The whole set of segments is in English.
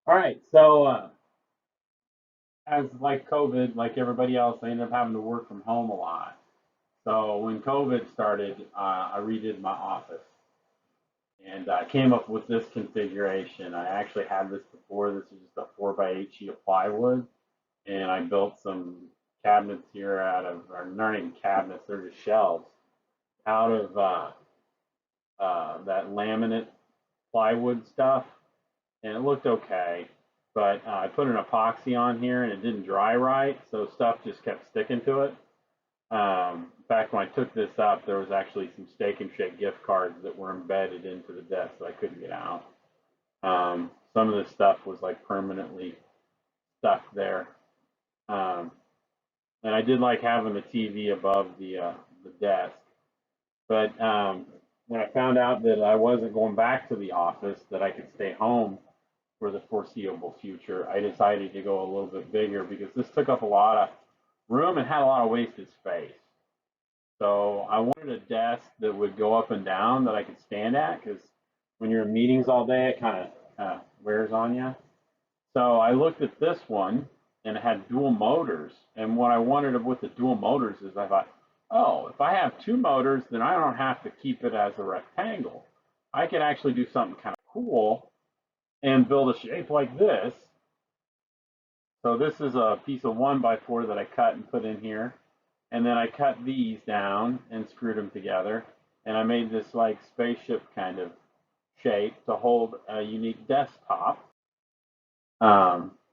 All right, so as like COVID, like everybody else, I ended up having to work from home a lot. So when COVID started, I redid my office and I came up with this configuration. I actually had this before. This is just a 4x8 sheet of plywood, and I built some cabinets here out of, or not even cabinets, they're just shelves out of that laminate plywood stuff, and it looked okay. But I put an epoxy on here and it didn't dry right, so stuff just kept sticking to it. In fact, when I took this up, there was actually some Steak and Shake gift cards that were embedded into the desk that I couldn't get out. Some of this stuff was like permanently stuck there. Um, and I did like having the TV above the desk. But when I found out that I wasn't going back to the office, that I could stay home for the foreseeable future, I decided to go a little bit bigger because this took up a lot of room and had a lot of wasted space. So I wanted a desk that would go up and down that I could stand at because when you're in meetings all day, it kind of wears on you. So I looked at this one and it had dual motors. And what I wanted with the dual motors is I thought, oh, if I have two motors, then I don't have to keep it as a rectangle. I could actually do something kind of cool and build a shape like this. So this is a piece of 1x4 that I cut and put in here. And then I cut these down and screwed them together. And I made this like spaceship kind of shape to hold a unique desktop,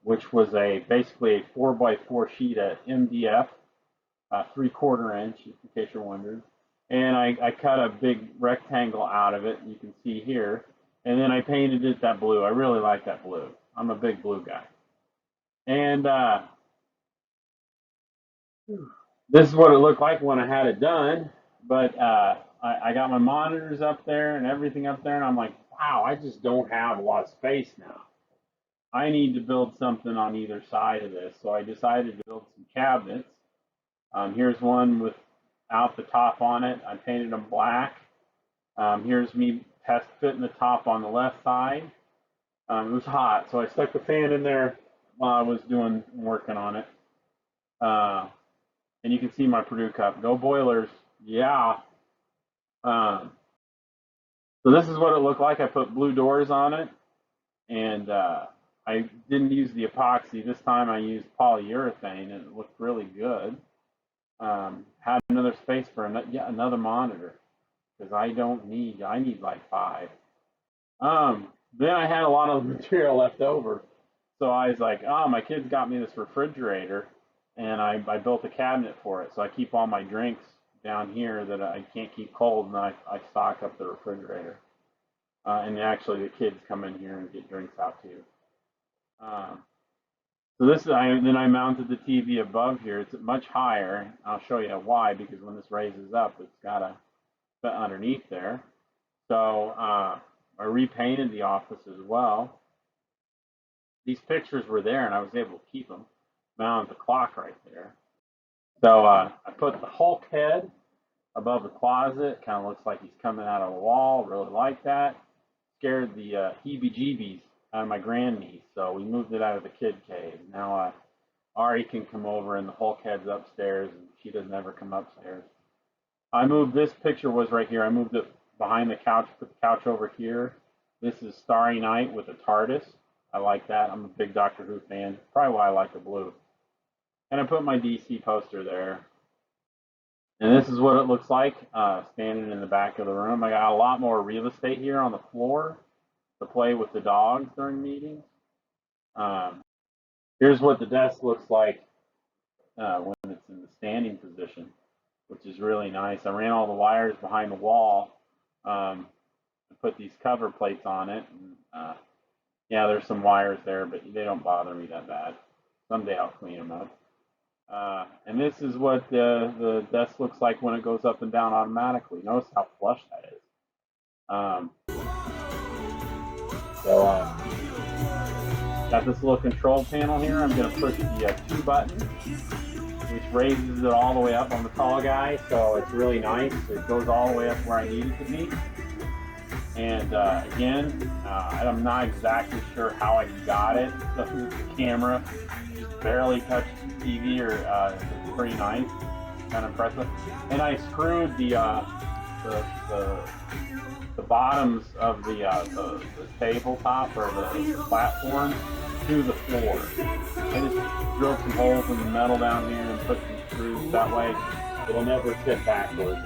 which was basically a 4x4 sheet of MDF, 3/4 inch, in case you're wondering. And I cut a big rectangle out of it, you can see here. And then I painted it that blue. I really like that blue. I'm a big blue guy. And this is what it looked like when I had it done. But I got my monitors up there and everything up there, and I'm like, wow, I just don't have a lot of space now. I need to build something on either side of this. So I decided to build some cabinets. Here's one without the top on it. I painted them black. Here's me test fitting the top on the left side. It was hot, so I stuck the fan in there while I was working on it. And you can see my Purdue cup. Go Boilers! Yeah. Um, so this is what it looked like. I put blue doors on it, and I didn't use the epoxy this time. I used polyurethane, and it looked really good. Had another space for another monitor because I need like five. Then I had a lot of material left over, so I was like, oh, my kids got me this refrigerator, and I built a cabinet for it. So I keep all my drinks down here that I can't keep cold, and I stock up the refrigerator. And actually, the kids come in here and get drinks out too. Um, so then I mounted the TV above here. It's much higher. I'll show you why, because when this raises up, it's got to fit underneath there. So I repainted the office as well. These pictures were there, and I was able to keep them. Mounted the clock right there. So I put the Hulk head above the closet. Kind of looks like he's coming out of a wall. Really like that. Scared the heebie-jeebies out of my grandniece, so we moved it out of the kid cave. Now Ari can come over, and the Hulk head's upstairs, and she doesn't ever come upstairs. I moved this picture was right here. I moved it behind the couch, put the couch over here. This is Starry Night with a TARDIS. I like that. I'm a big Doctor Who fan. Probably why I like the blue. And I put my DC poster there. And this is what it looks like standing in the back of the room. I got a lot more real estate here on the floor to play with the dogs during meetings. Um, Here's what the desk looks like when it's in the standing position, which is really nice. I ran all the wires behind the wall. I put these cover plates on it. And, yeah, there's some wires there, but they don't bother me that bad. Someday I'll clean them up. And this is what the desk looks like when it goes up and down automatically. Notice how flush that is. So got this little control panel here. I'm going to push the 2 button, which raises it all the way up. I'm a tall guy, so it's really nice. It goes all the way up where I need it to be. And again, I'm not exactly sure how I got it. The camera just barely touched the TV, or it's pretty nice, kind of impressive. And I screwed the bottoms of the tabletop or the platform to the floor. I just drilled some holes in the metal down here and put some screws. That way it'll never tip backwards.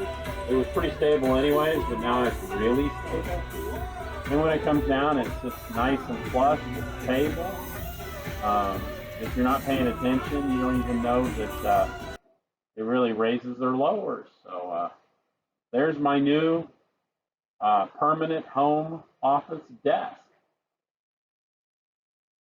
It was pretty stable anyways, but now it's really stable. And when it comes down, it's just nice and flush with the table. If you're not paying attention, you don't even know that it really raises or lowers. So there's my new permanent home office desk.